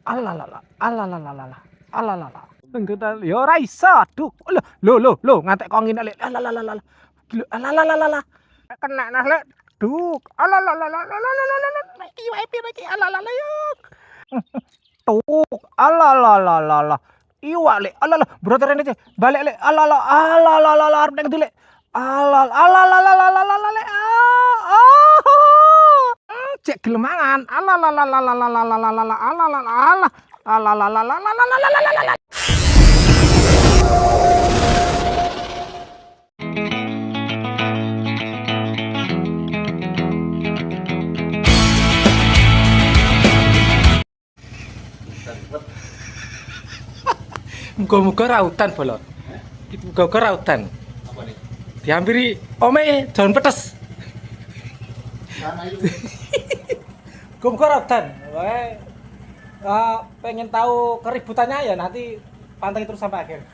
Alalala, alalala, alalala. Enggetal yo ora iso. Aduh. Lho, ngantek kok ngene lek. Alalala. Alalala. Kena nah lek. Duk. Alalala. Iwake piro iki? Alalala yo. Tuk. Alalala. Iwak lek. Alala. Broter rene cek. Balik lek. Alalala arep nek ndi lek. Alalala lek. Cek gelem mangan. Alalala. Muga-muga rautan bolot. Muga-muga rautan. Apa nih? Dihampiri ome daun petes. Muga-muga rautan. Wae. Pengen tahu keributannya ya nanti panteng terus sampai akhir.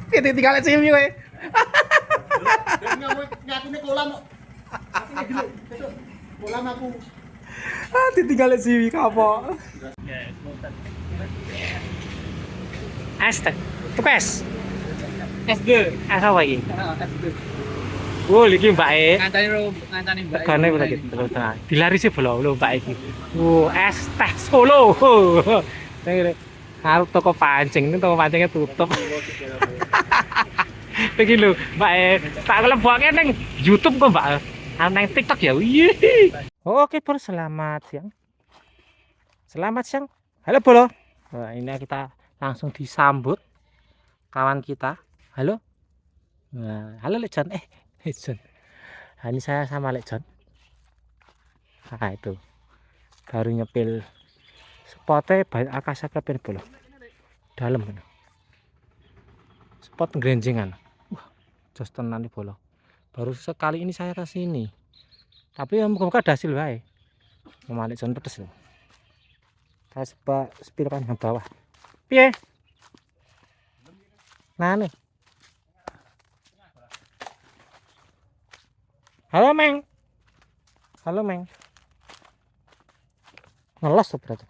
Ini tinggal sini kowe. Ngakune kolam kok. Asine gede. Besok kolam aku. Ditinggal sini kapok. Hashtag tukes SD apa iki? Oh, iki mbake. Ngancani Mbak. Tegane berarti terus. Dilarisi lho mbak iki. Es teh Solo. Harus toko pancing, ini toko pancingnya tutup. Iki lho, mbak tak lebokke ning YouTube kok, Mbak. Nang TikTok ya. Oke, Bro, selamat siang. Selamat siang. Halo, Bro. Nah, ini kita langsung disambut kawan kita. Halo. Nah, halo Lek John. John. Nah, ini saya sama Lek John. Nah, itu. Baru nyepil spotnya banyak akasa kepen bolo. Dalam kan. Spot gerenjengan. Wah, jos tenan bolo. Baru sekali ini saya ke sini. Tapi ya muka-muka ada hasil wae. Sama Lek John pedes loh. Saya spilkan ke bawah. Piye? Nah nih. Halo Meng. Halo Meng. Ngelos tuh berarti.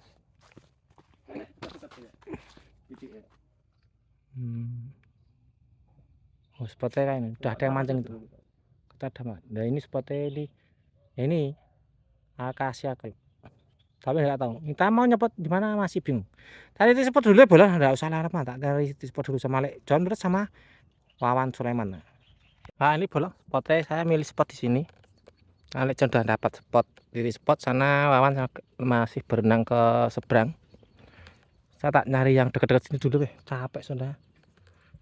Oh, spotnya kayak ini. Udah ada yang mancing itu. Kita ada. Nah ini spotnya ini. Ini akasia kalau. Tapi nggak tahu. Kita mau nyepot di mana masih bingung. Tadi itu spot dulu boleh, nggak usah lama. Tak dari spot dulu sama Lek John terus sama Wawan Sulaiman. Nah ini bolong. Spotnya saya milih spot di sini. Nah, Lek John udah dapat spot di spot sana. Wawan masih berenang ke seberang. Saya tak nyari yang dekat-dekat sini dulu deh. Capek sudah.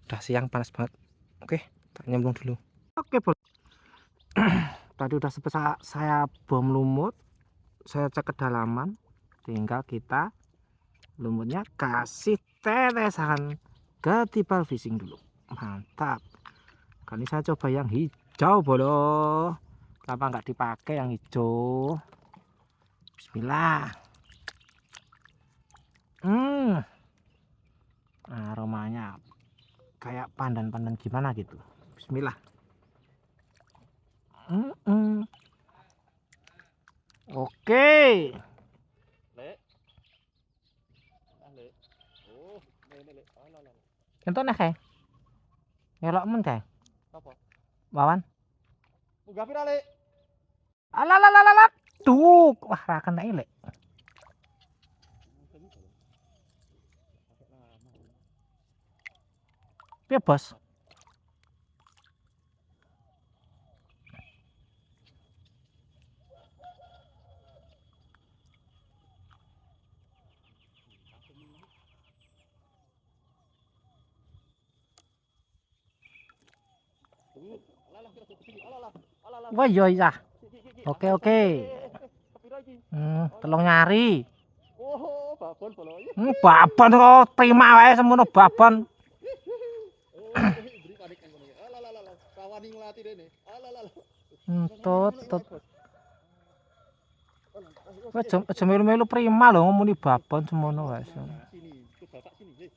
Udah siang panas banget. Oke, tak nyemplung dulu. Oke, bolong. Tadi udah sempat saya bom lumut. Saya cek kedalaman, tinggal kita lumutnya kasih tetesan ketipal fishing dulu. Mantap. Kali ini saya coba yang hijau bolo. Kenapa nggak dipakai yang hijau? Bismillah. Aromanya kayak pandan-pandan gimana gitu. Bismillah. Oke. Entuk nek kae. Ngelok men kae. Apa? Wawan. Munggah pira, Lek? Alalala. Tuh, wah ra kena Lek. Piye, Bos? Wah iya. Oke. Tolong nyari. Oh, babon bolo. Babon kok prima wae semono babon. Beri panik ngono ya. Alalala. Rawani nglati rene. Alalala. Tut. Wah aja melu-melu prima lho ngomongin babon semono wae. Sini, ke bapak sini.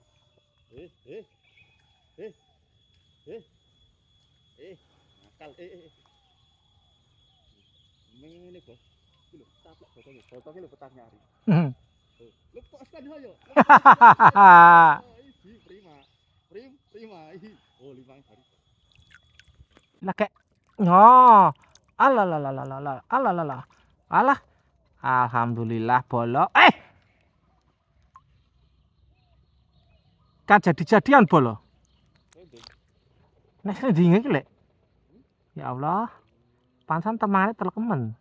Nakal. Ngene, Bos. Iki lho, taplek botolnya. Botolnya lho petang nyari. Lepaskan saya. Hahaha. Ih, prima. Prima. Ih. Oh, 5 hari. Lah kayak oh. Alah. Alah. Alhamdulillah bolo. Kan jadi-jadian bolo. Nek ndinge iki lek. Ya Allah. Pansan temane telekemen.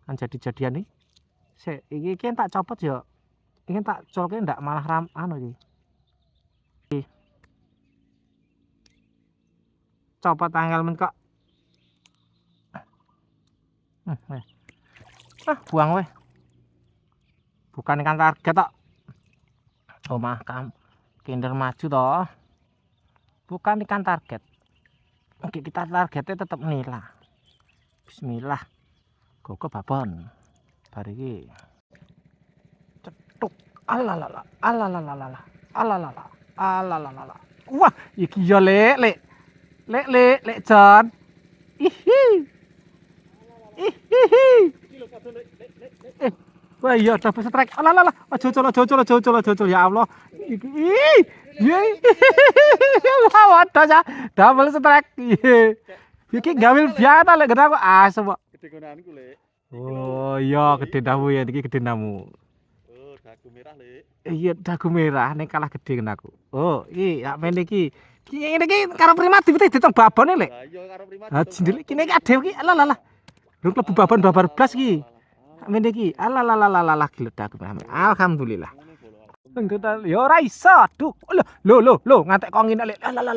Kan jadi-jadian iki. Sik, iki tak copot ya. Iki tak colke ndak malah anu iki. Copot tanggal men kok. Buang weh. Bukan ikan target tok. Omah kinder maju toh. Bukan ikan target. Oke, kita targetnya tetap nila. Bismillah. Gogo babon. Bar iki. Cetuk. Alalala. Wah, iki yo lek. Lek Jon. Ihi. Wah iya double strike. Alah. Jocol ya Allah. Ih. Waduh ya. Double strike. Iki gawil biasa lek gede aku asem kok. Gede gonanku, Lek. Oh iya gede damu ya iki gede damu. Oh, dagu merah, Lek. Iya dagu merah ning kalah gede kena aku. Oh, iki yak men iki. Ngene iki karo prima ditong babone lek. Lah iya karo prima. Ha jendel kene iki adew iki. Alah. Rung klebu babon babar blas iki. Men iki. Alah geledak. Alhamdulillah. Engko ya ora iso. Duh. Lho ngantek kok ngene lek. Alah.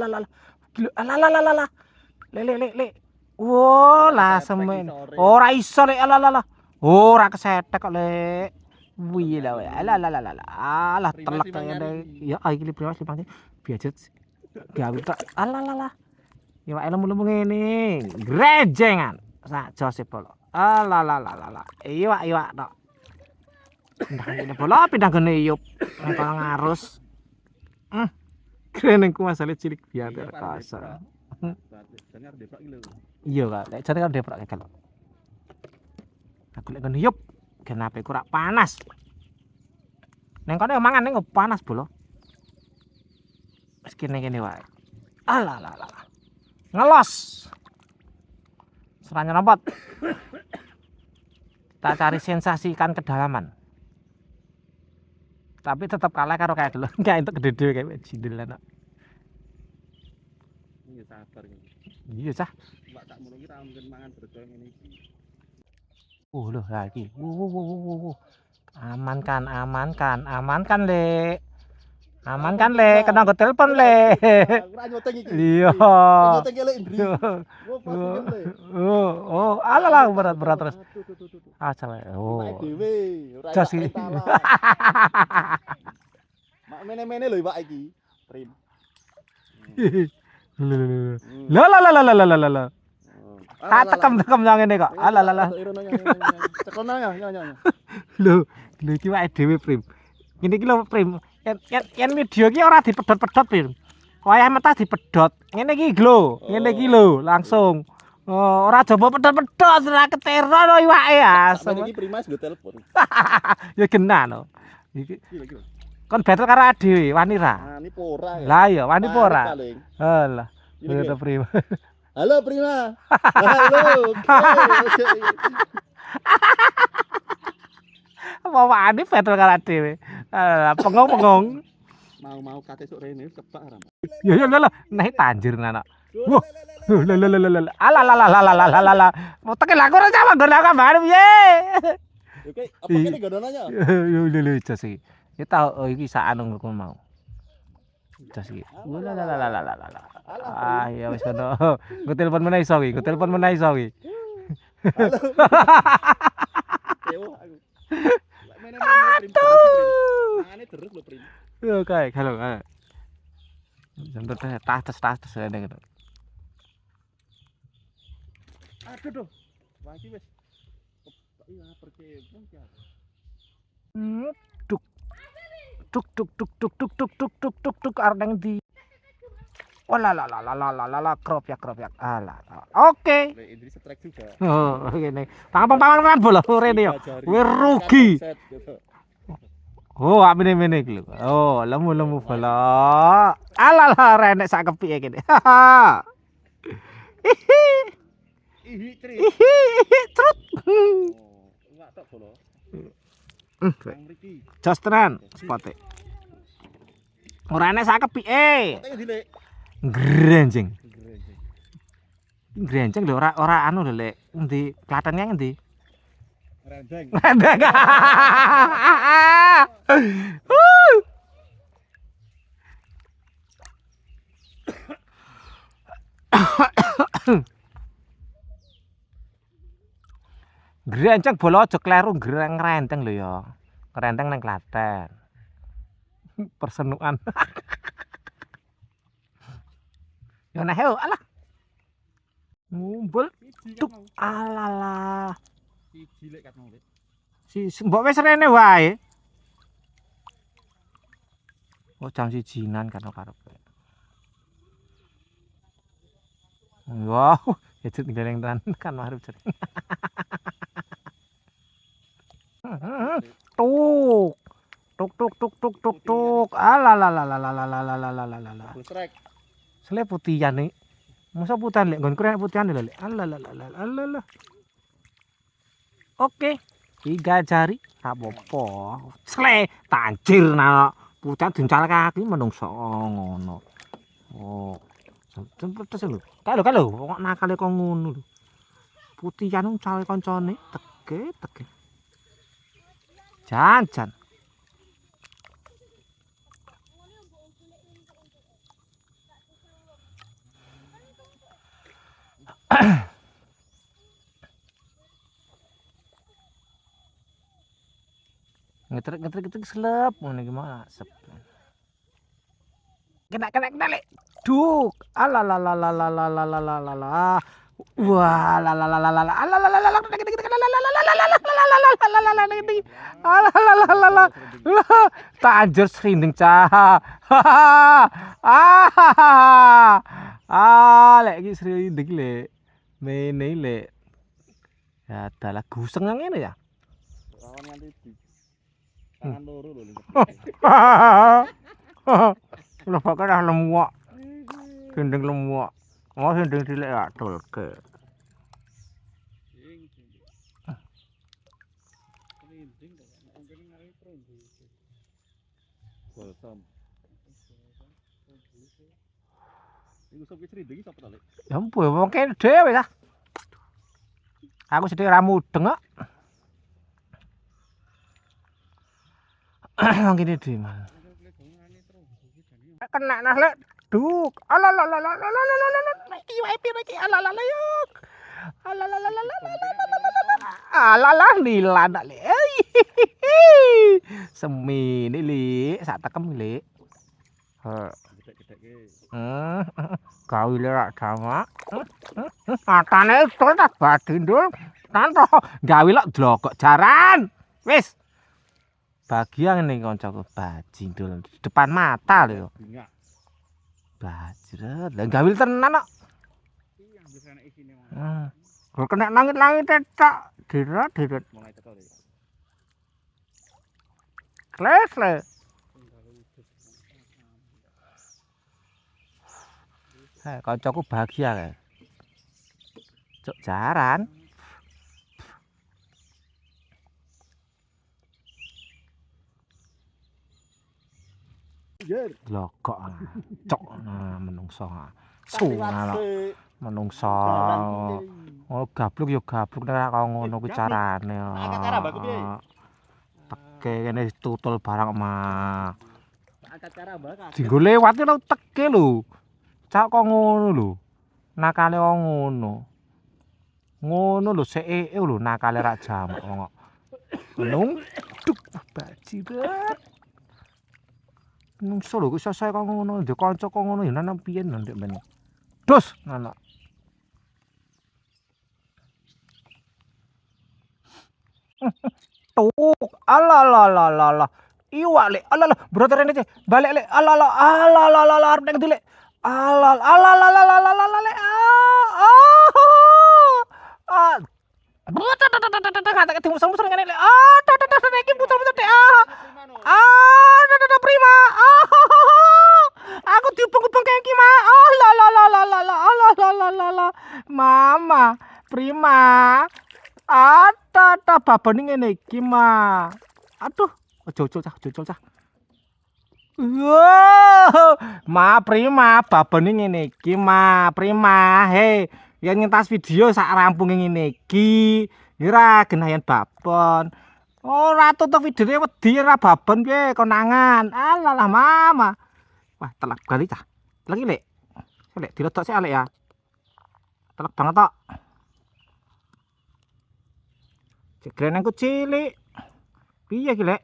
Lek. Wo lah semen. Ora iso lek. Alah. Ora kesetek kok lek. Wih lah. Alah telek kaya ya iki priwas lipang biajet. Gawe tak. Alah. Ya wae lemu-lemu ngene. Grejengan. Sak jose polo. Alah. Iwak tok. Pindah ngene polo, pindah ngene iyup. Nek ngarus. Keren ku masale cilik biar kasar. Dengar depak iki lho. Iya, Kak. Lek jane kan deprok kalau. Aku lek ngene iyup, kenapa ku rak panas. Neng kono mangan ning panas bolo. Wis kene wae. Alah. Ngelos. Seranya robot. Kita cari sensasi ikan kedalaman. Tapi tetap kalah karo kayak dulu. Kayak itu gede dhewe kayak jindel enak. Iya sabar iki. Iya cah. Mbak tak ngono iki ra mungkin mangan berdo ngene iki. Lho lagi. Amankan, Lek. Amankan, Lek. Kena go telepon, Lek. Ora nyoteng iki. Iya. Nyoteng Lek Indri. Oh, alah berat terus. Aja wae. Oh. Dhewe, ora Jas iki. Mak mene-mene lho Pak iki. Prim. Lah. Tak tekem yang ngene kok. Alah. Cekono ya. Lho iki wae dhewe, Prim. Ngene iki lho, Prim. Yen video iki ora dipedhot-pedhot, Prim. Wayah metah dipedhot. Ngene iki lho, langsung. Oh, ora coba pedhot-pedhot, ora ketero lho iwake ya. Sampe iki Primas nggo telepon. Ya genah no. Iki. Kon battle karo dhewe, wani ra? Wani ora ya. Lah iya, wani ora. Halah. Ya Prim. Halo Prima. Halo. Mau wani battle karo dhewe. Pengong. Mau kate sok rene kebak ra. Ya lho, nek tanjir anak. Wah. Alah. Mau tekel aku ora sama nggon aku kambane piye. Oke, apa kene godonanya? Yo lho jas iki. Ya tau iki sak anu ngono mau. Jas iki. Alah. Ah ya wis ngono. Nggo telepon meneh iso iki. Halo. Dewo aku. Mene-mene Prim. Mangane terus lho Prim. Yo kae, halo. Jangan tas ngene gitu. Aduh. Wah iki wis. Iya perke mungkin. Duk arep nang ndi? Walalalalalalala krop ya. Alah. Oke. Lek Idris strike juga. Oh, ngene. Pang bola rene yo. Wis rugi. Set, gitu. Oh, apene mene iki lho. Oh, lemu bola. Alah renek sak kepike kene. Ihi Tri. Trut. Oh, enggak tok bola. Nang mriki. Jos tenan spote. Ora enek sak kepike. Potek ndi, Lek? Grenjing. Grenjing. Grenjing lho ora anu lho Lek. Endi Klatene ngendi? Rendeng. Grenceng bola aja kleru ngrenteng lho ya. Ngrenteng nang Klaten. Persenukan. Ya nah yo alah. Ngumpul tuk alalah. Siji Lek kat mau, Lek. Si mbok wis rene wae. Oh jam sijinan kan karepe. Wow, itu geleng tenan kan marip jering. Tuk. Alalalalalalalalalalalala. Full strike. Sele putihan nih. Masa putahan lek nggon krek putihan lho lek. Alalalalalala. Oke. 3 jari tak apa-apa. Sele tanjir nah putihan dincal kaki menungso ngono. Oh. Terus lho. Kalau kok nakale kok ngono lho. Putihan cawe kancane teke. Jan. Ngetrek selep ngene iki masep. Kena lek. Duk. Alalalalalalalalala. Wah, tanjur srinding cah. Lek iki srinding lek. Mene lek. Ya dalah guseng nang ngene ya. Rawan nganti di tangan loro lho. Lha kok ora lemuak. Gendeng lemuak. Oh, gendeng cilik ya dolke. Balsam. Iku sop srinding sapa to, Lek? Ya ampun, wong kene dhewe ta. Aku sedih ra mudeng kok. Wong kene dhewe man. Kena nah lek. Duk. Iki wae piro iki yuk. Alalah nilan lek. Semene lek, sak tekem lek. Gedek-gedekke. Gawe lek damak. Matane terus tak badindul. Tanto gawe lek dlogok jaran. Wis. Bagian ngene kancaku bajindul depan mata lho. Bingak. Bajret. Lah gawe tenan kok. Iya, wis ana isine mah. Kok kena langit-langit tok. Diret. Mulai teko, Lek. Kles. Kancaku bahagia kae. Cuk jaran. Yer. Logok. Cok menungso. Sungan kok. Menungso. Oh gabluk ya gabluk nek kok ngono kuwi carane. Teke kene tutul barang mah. Angkat cara mbak. Dinggo lewat lho teke lho. Cak kok ngono lho. Nakale kok ngono. Ngono lho seke lho nakale rak jam kok. Nung duk bajiret. Nungso lho kok sesuk kok ngono, ndek kanca kok ngono ya nang piye ndek men. Dus anak. Tuk alalalalalala. Iwak lek. Alalah, broter rene cek. Balik lek. Alalah arep nek ndi lek. Alal alal alal alal alal. Ah. Ngata ketemu musuh ngene. Iki puter-puter dek. Prima. Aku diubung-ubung kayak iki, Mak. Mama, Prima. Babon ngene iki, Ma. Aduh, jojol cah. Wow, Ma Prima, babon ngene iki, Ma Prima. Hei, yen ngentas video sak rampunge ngene iki, ora genayan babon. Ora tutup videone wedi ora babon piye konangan. Alah, Mama. Wah, telak kali cah. Telak iki, Lek. Lek diledok sik, Lek ya. Telak banget tok. Cek grenengku cilik. Piye iki, Lek?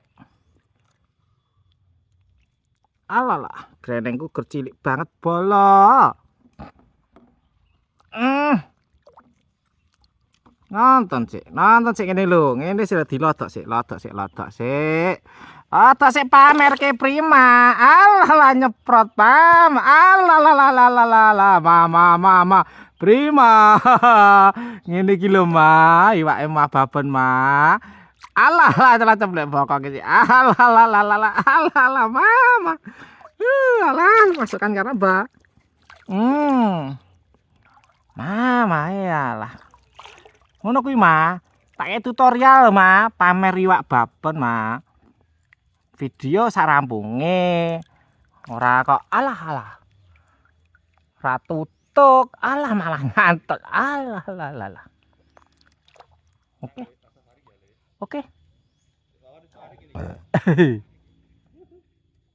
Alah, grenengku cilik banget bolo. Nonton sik ngene lho. Ngene sih dilodok sik. Lodok sik pamer ke Prima. Alah nyeprot pam. Alah mama. Prima. Ngene iki lho, Ma. Iwake mah babon, Ma. Alah ceplek bokok iki. Alah mama. Alah masukkan karena Mbak. Mama iyalah. Ngono kuwi, Ma. Tak tutorial, Ma, pamer iwak babon, Ma. Video sak rampunge. Ora kok alah. Ora tutuk, alah malah ngantuk. Alah. Oke.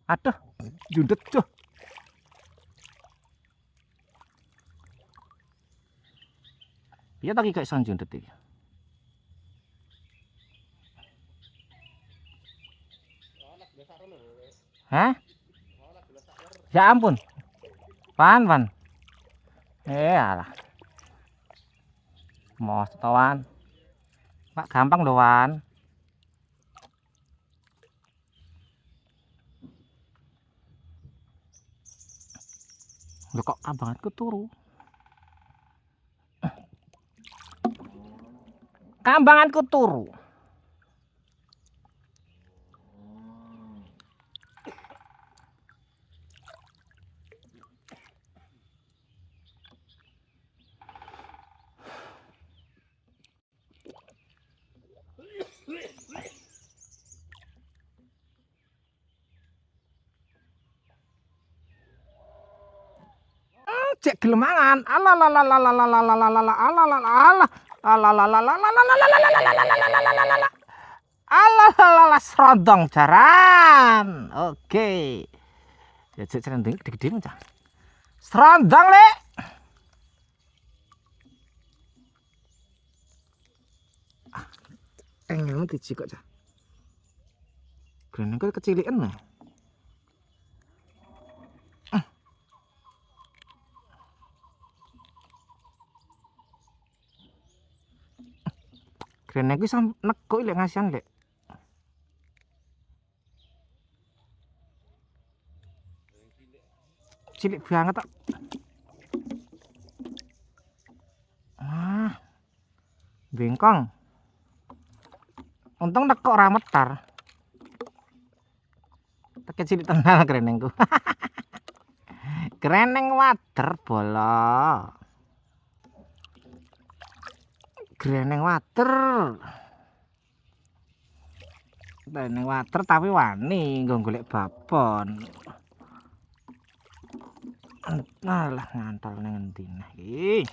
Aduh, jundet tuh. Iya tak iki iso jundet iki. Hah? Ya ampun. Wan. Alah. Mos tawan. Pak gampang lho, Wan. Lho kok kambanganku turu? Kambanganku turu. Cek gelemangan. Alah serondong jaran. Oke. Ya cek serondong gede-gede cah. Serondong, Lek. Engelmu dijikok cah. Greneng kecilikan mah. Greneng kuwi sam neko lek ngasian, Lek. Cilik banget tok. Bengkong. Untung neko ora metar. Teke cilik tenan grenengku. Greneng wader bolo. Greneng water tapi wani nggo golek babon. Alah ngantol ning endi nah iki.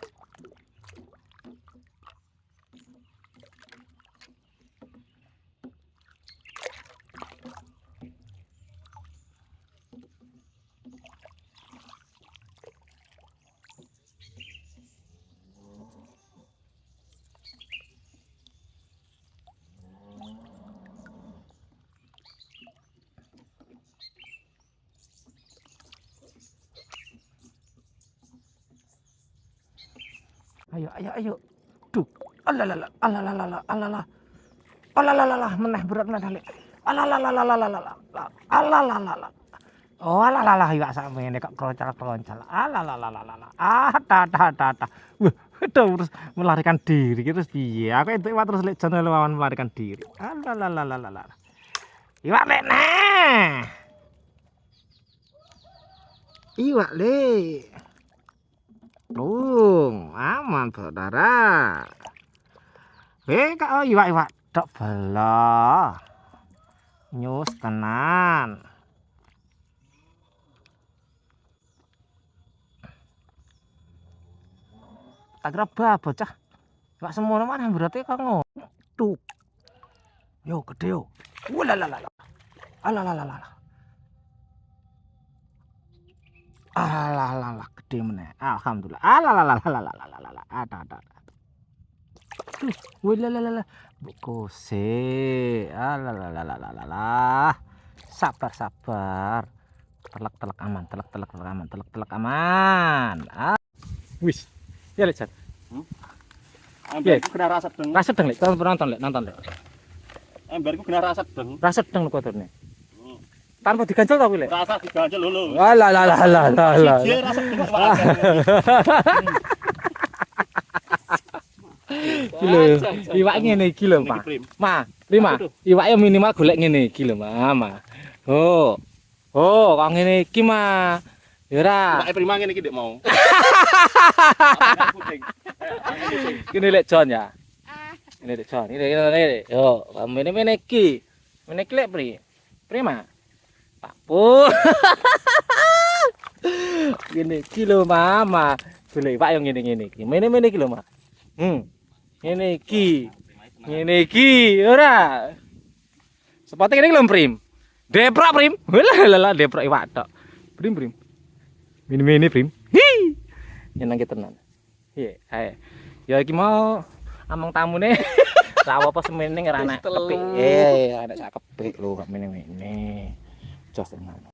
Ayo. Duh. Alalala. Meneh berat meneh, Lek. Alalala. Oh alah iwak sakmene kok kroncal-kroncal. Alah. Ah ta. Wah, terus melarikan diri terus piye? Aku entuk iwak terus lek jan lawan melarikan diri. Alah. Iwak lek nah. Iwak le. Aman saudara. Kak iwak tok bela. Nyus tenan. Tak kira bocah. Iwak semono mana berarti kok ngono. Tuh. Yo gede yo. Walalala. Alah. Alah gede meneh. Alhamdulillah. Alah. Ada. Tuh, walalala. Bukose. Alah. Sabar. Telak aman. Wis. Ya lek, Jan. Emberku kena rasa sedeng. Ra sedeng lek, nonton lek. Emberku kena rasa sedeng. Ra sedeng lek kotorne. Tanpa diganjel ta kuwi lek. Rasa diganjel lho. Alah. Siji rasa sedeng Pak. Iki lho, iwak ngene iki lho, Pak. Ma, Prima. Iwake minimal golek ngene iki lho, Ma. Oh, kok ngene iki, Ma. Ya ora. Iwake Prima ngene iki ndek mau. Kene lek Jon ya. Ini lek Jon. Ini. Yo, mene iki. Mene iki lek Prima. Pak Pu. Ngene iki lho, Mama. Golek iwak yo ngene iki. Mene iki lho, Ma. Ngene iki ora. Sepote kene lho, Prim. Deprok, Prim. Lah, deprok iwak tok. Prim. Mini Prim. Hi. Nyenengke tenan. Piye? Ae. Ya iki mau among tamune. Ra apa semene ora enak kepik. Enak sak kepik lho kok mene. Jos tenan.